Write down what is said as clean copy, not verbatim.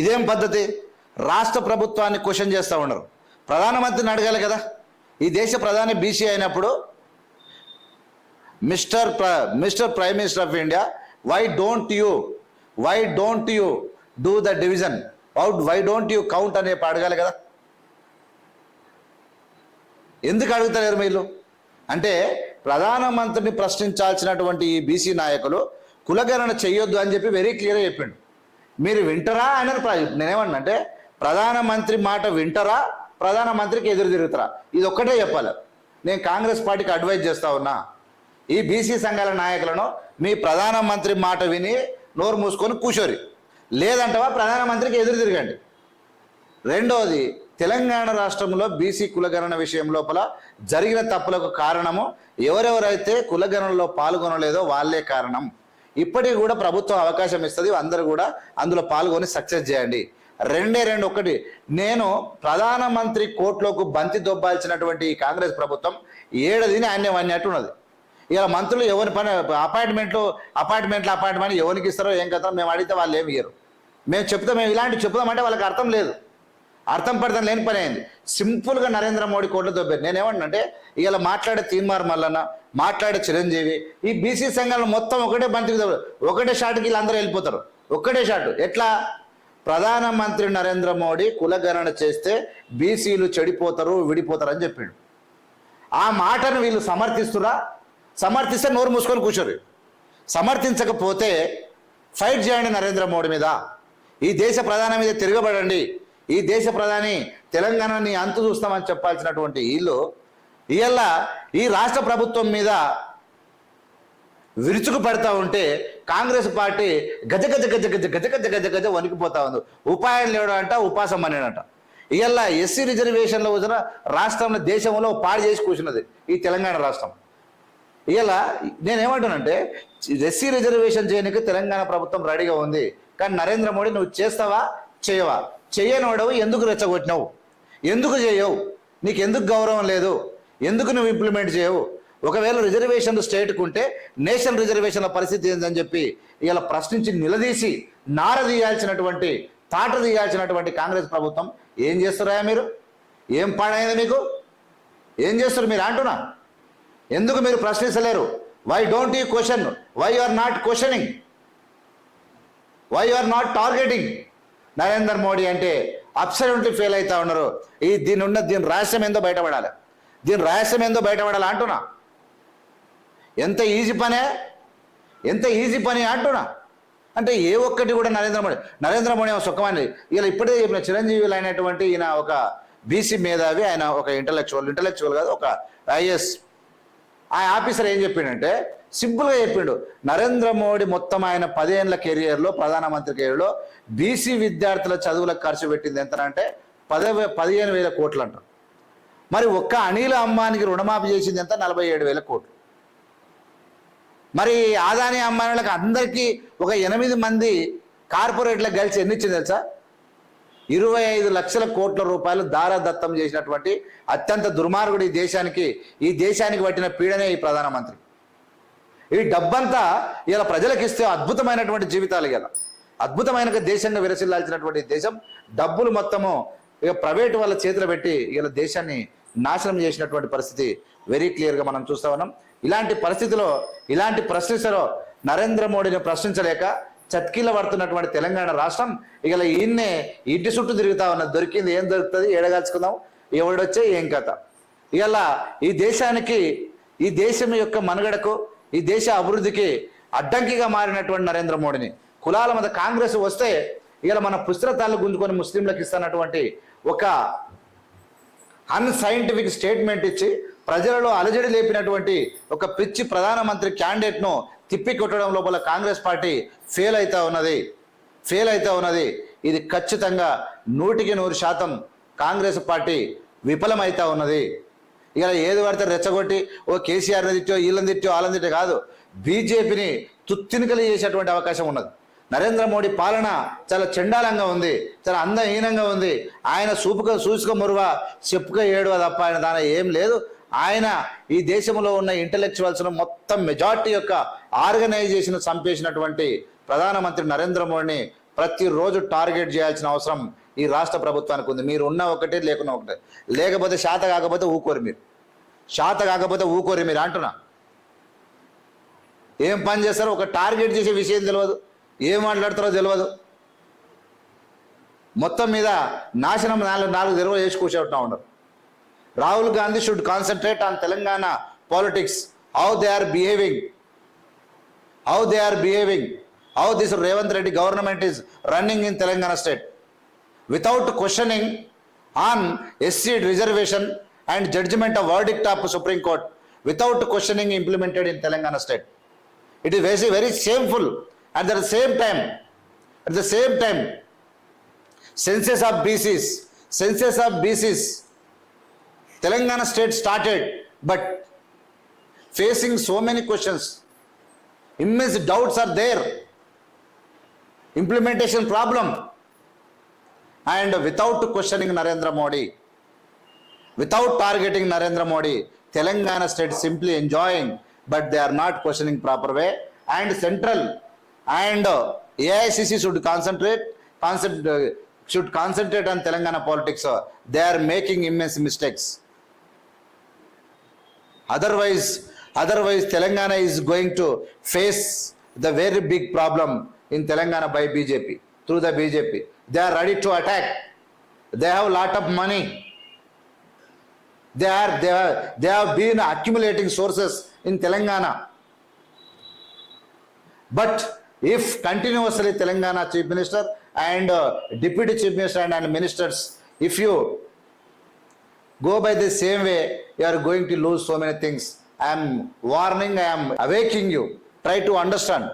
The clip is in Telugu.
ఇదేం పద్ధతి? రాష్ట్ర ప్రభుత్వాన్ని క్వశ్చన్ చేస్తూ ఉండరు. ప్రధానమంత్రిని అడగాలి కదా. ఈ దేశ ప్రధాని బీసీ అయినప్పుడు mister prime minister of India, why don't you do the division, why don't you count అనే అడగాలి కదా. ఎందుకు అడుగుతలేరు మీరు? అంటే ప్రధానమంత్రిని ప్రశ్నించాల్సినటువంటి ఈ బీసీ నాయకులు కులగణన చెయ్యొద్దు అని చెప్పి వెరీ క్లియర్గా చెప్పిండు. మీరు వింటరా అని నేనేమన్నా అంటే, ప్రధానమంత్రి మాట వింటరా, ప్రధానమంత్రికి ఎదురు తిరుగుతారా? ఇది ఒక్కటే చెప్పాలి. నేను కాంగ్రెస్ పార్టీకి అడ్వైజ్ చేస్తా ఉన్నా, ఈ బీసీ సంఘాల నాయకులను మీ ప్రధానమంత్రి మాట విని నోరు మూసుకొని కూర్చోరి, లేదంటవా ప్రధానమంత్రికి ఎదురు తిరగండి. రెండోది, తెలంగాణ రాష్ట్రంలో బీసీ కులగణన విషయం లోపల జరిగిన తప్పులకు కారణము ఎవరెవరైతే కులగణనలో పాల్గొనలేదో వాళ్ళే కారణం. ఇప్పటికి కూడా ప్రభుత్వం అవకాశం ఇస్తుంది, అందరూ కూడా అందులో పాల్గొని సక్సెస్ చేయండి. ఒకటి, నేను ప్రధానమంత్రి కోర్టులోకి బంతి దొబ్బాల్సినటువంటి ఈ కాంగ్రెస్ ప్రభుత్వం ఏడదిని అన్యం అన్నట్టున్నది. ఇలా మంత్రులు ఎవరి పని అపార్ట్మెంట్ ఎవరికి ఇస్తారో ఏం కదా, మేము అడిగితే వాళ్ళు ఏమి ఇయ్యరు. మేము ఇలాంటివి చెప్తామంటే వాళ్ళకి అర్థం లేదు, అర్థం పడతాం లేని పని అయింది. సింపుల్గా నరేంద్ర మోడీ కోర్టులో దొబ్బారు. నేనేమన్నా ఇలా మాట్లాడే తీన్మార్ మల్లన్న, మాట్లాడే చిరంజీవి, ఈ బీసీ సంఘాలను మొత్తం ఒకటే బంతికి దొబ్బారు, ఒకటే షాట్కి వీళ్ళందరూ వెళ్ళిపోతారు. ఒక్కటే షాట్. ఎట్లా? ప్రధానమంత్రి నరేంద్ర మోడీ కులగణన చేస్తే బీసీలు చెడిపోతారు, విడిపోతారు అని చెప్పిండు. ఆ మాటను వీళ్ళు సమర్థిస్తురా? సమర్థిస్తే నోరు మూసుకొని కూర్చోరు. సమర్థించకపోతే ఫైట్ చేయండి నరేంద్ర మోడీ మీద, ఈ దేశ ప్రధాని మీద తిరగబడండి. ఈ దేశ ప్రధాని తెలంగాణని అంతు చూస్తామని చెప్పాల్సినటువంటి వీళ్ళు ఇవాళ ఈ రాష్ట్ర ప్రభుత్వం మీద విరుచుకు పడతా ఉంటే కాంగ్రెస్ పార్టీ గజ గజ గజ గజ గజ గజ గజ గజ వణికిపోతా ఉంది. ఉపాయం లేడు అంట, ఉపాసం అనేనంట. ఇవాళ ఎస్సీ రిజర్వేషన్లో వచ్చిన రాష్ట్రంలో దేశంలో పాడు చేసి కూర్చున్నది ఈ తెలంగాణ రాష్ట్రం. ఇలా నేనేమంటానంటే, ఎస్సీ రిజర్వేషన్ చేయడానికి తెలంగాణ ప్రభుత్వం రెడీగా ఉంది, కానీ నరేంద్ర మోడీ నువ్వు చేస్తావా చేయవా? చేయనోడవు ఎందుకు రెచ్చగొట్టినావు? ఎందుకు చేయవు? నీకు ఎందుకు గౌరవం లేదు? ఎందుకు నువ్వు ఇంప్లిమెంట్ చేయవు? ఒకవేళ రిజర్వేషన్లు స్టేట్కు ఉంటే నేషనల్ రిజర్వేషన్ల పరిస్థితి ఏందని చెప్పి ఇలా ప్రశ్నించి నిలదీసి తాట తీయాల్సినటువంటి కాంగ్రెస్ ప్రభుత్వం ఏం చేస్తారా? మీరు ఏం పాడైంది మీకు? ఏం చేస్తారు మీరు అంటున్నా? ఎందుకు మీరు ప్రశ్నించలేరు? Why don't you question? Why you are not questioning? Why you are not targeting? Narendra Modi అంటే అబ్సల్యూట్లీ ఫెయిల్ అవుతా ఉన్నారు. దీని రహస్యం ఏందో బయటపడాలి అంటున్నా. ఎంత ఈజీ పని అంటున్నా. అంటే ఏ ఒక్కటి కూడా నరేంద్ర మోడీ సుఖమని ఇలా ఇప్పుడే చెప్పిన చిరంజీవి అయినటువంటి ఈయన ఒక బీసీ మేధావి, ఆయన ఒక ఇంటలెక్చువల్ కాదు, ఒక ఐఏఎస్ ఆ ఆఫీసర్ ఏం చెప్పిండంటే, సింపుల్గా చెప్పిండు, నరేంద్ర మోడీ మొత్తం ఆయన 10 ఏళ్ల కెరియర్లో, ప్రధానమంత్రి కెరియర్లో బీసీ విద్యార్థుల చదువులకు ఖర్చు పెట్టింది ఎంతనంటే 15,000 కోట్లు అంటారు. మరి ఒక్క అనిల్ అంబానీకి రుణమాఫీ చేసింది ఎంత? 47,000 కోట్లు. మరి ఆదాని అంబానీలకు అందరికీ ఒక 8 మంది కార్పొరేట్లకు కలిసి ఎన్ని ఇచ్చింది తెలుసా? 25 లక్షల కోట్ల రూపాయలు దారాదత్తం చేసినటువంటి అత్యంత దుర్మార్గుడు ఈ దేశానికి పట్టిన పీడనే ఈ ప్రధానమంత్రి. ఈ డబ్బంతా ఇలా ప్రజలకు ఇస్తే అద్భుతమైనటువంటి జీవితాలు, కదా అద్భుతమైన దేశంగా విరసిల్లాల్సినటువంటి దేశం డబ్బులు మొత్తము ఇక ప్రైవేటు వాళ్ళ చేతిలో పెట్టి ఇలా దేశాన్ని నాశనం చేసినటువంటి పరిస్థితి వెరీ క్లియర్గా మనం చూస్తా ఉన్నాం. ఇలాంటి పరిస్థితిలో, ఇలాంటి ప్రశ్నించలో నరేంద్ర మోడీని ప్రశ్నించలేక చట్కీల పడుతున్నటువంటి తెలంగాణ రాష్ట్రం ఇక ఈయన్నే ఇంటి చుట్టూ తిరుగుతా ఉన్నది. దొరికింది ఏం దొరుకుతుంది, ఏడగాల్చుకుందాం, ఎవడొచ్చే ఏం కథ. ఇలా ఈ దేశం యొక్క మనుగడకు, ఈ దేశ అభివృద్ధికి అడ్డంకిగా మారినటువంటి నరేంద్ర మోడీని కులాల మీద కాంగ్రెస్ వస్తే ఇలా మన పుస్తకాలు గుంజుకొని ముస్లింలకు ఇస్తున్నటువంటి ఒక అన్సైంటిఫిక్ స్టేట్మెంట్ ఇచ్చి ప్రజలలో అలజడి లేపినటువంటి ఒక పిచ్చి ప్రధానమంత్రి క్యాండిడేట్ను తిప్పి కొట్టడం లోపల కాంగ్రెస్ పార్టీ ఫెయిల్ అవుతా ఉన్నది. ఇది ఖచ్చితంగా 100% కాంగ్రెస్ పార్టీ విఫలమైతా ఉన్నది. ఇక ఏది పడితే రెచ్చగొట్టి ఓ కేసీఆర్ని తిట్టో, వీళ్ళని తిట్టో, వాళ్ళని తిట్టో కాదు, బీజేపీని తుత్తినికలు చేసేటువంటి అవకాశం ఉన్నది. నరేంద్ర మోడీ పాలన చాలా చండాలంగా ఉంది, చాలా అందహీనంగా ఉంది. ఆయన సూసుక మురువ చెప్పుక ఏడువ తప్ప ఆయన దాని ఏం లేదు. ఆయన ఈ దేశంలో ఉన్న ఇంటలెక్చువల్స్ను మొత్తం మెజార్టీ యొక్క ఆర్గనైజేషన్ చంపేసినటువంటి ప్రధానమంత్రి నరేంద్ర మోడీని ప్రతిరోజు టార్గెట్ చేయాల్సిన అవసరం ఈ రాష్ట్ర ప్రభుత్వానికి ఉంది. మీరు ఉన్న ఒకటే లేకున్నా ఒకటే, లేకపోతే శాత కాకపోతే ఊకోరు మీరు, శాత కాకపోతే ఊకోరు మీరు అంటున్నా. ఏం పని చేస్తారో ఒక టార్గెట్ చేసే విషయం తెలియదు, ఏం మాట్లాడతారో తెలియదు. మొత్తం మీద నాశనం నాలుగు తెరవ వేసి కూర్చోబెట్టా ఉండరు. Rahul Gandhi should concentrate on Telangana politics, how they are behaving, how this Revanth Reddy government is running in Telangana state without questioning on SC reservation and judgment of verdict of Supreme Court, without questioning implemented in Telangana state. It is very, very shameful. At the same time, census of BCs, Telangana state started, but facing so many questions, immense doubts are there, implementation problem, and without questioning Narendra Modi, without targeting Narendra Modi, Telangana state simply enjoying, but they are not questioning proper way. And central and AICC should concentrate on Telangana politics. They are making immense mistakes. Otherwise Telangana is going to face the very big problem in Telangana by BJP, through the BJP. They are ready to attack. They have a lot of money. They have been accumulating sources in Telangana. But if continuously Telangana Chief Minister and Deputy Chief Minister and ministers, if you go by the same way, you are going to lose so many things. I am warning, I am awakening you. Try to understand.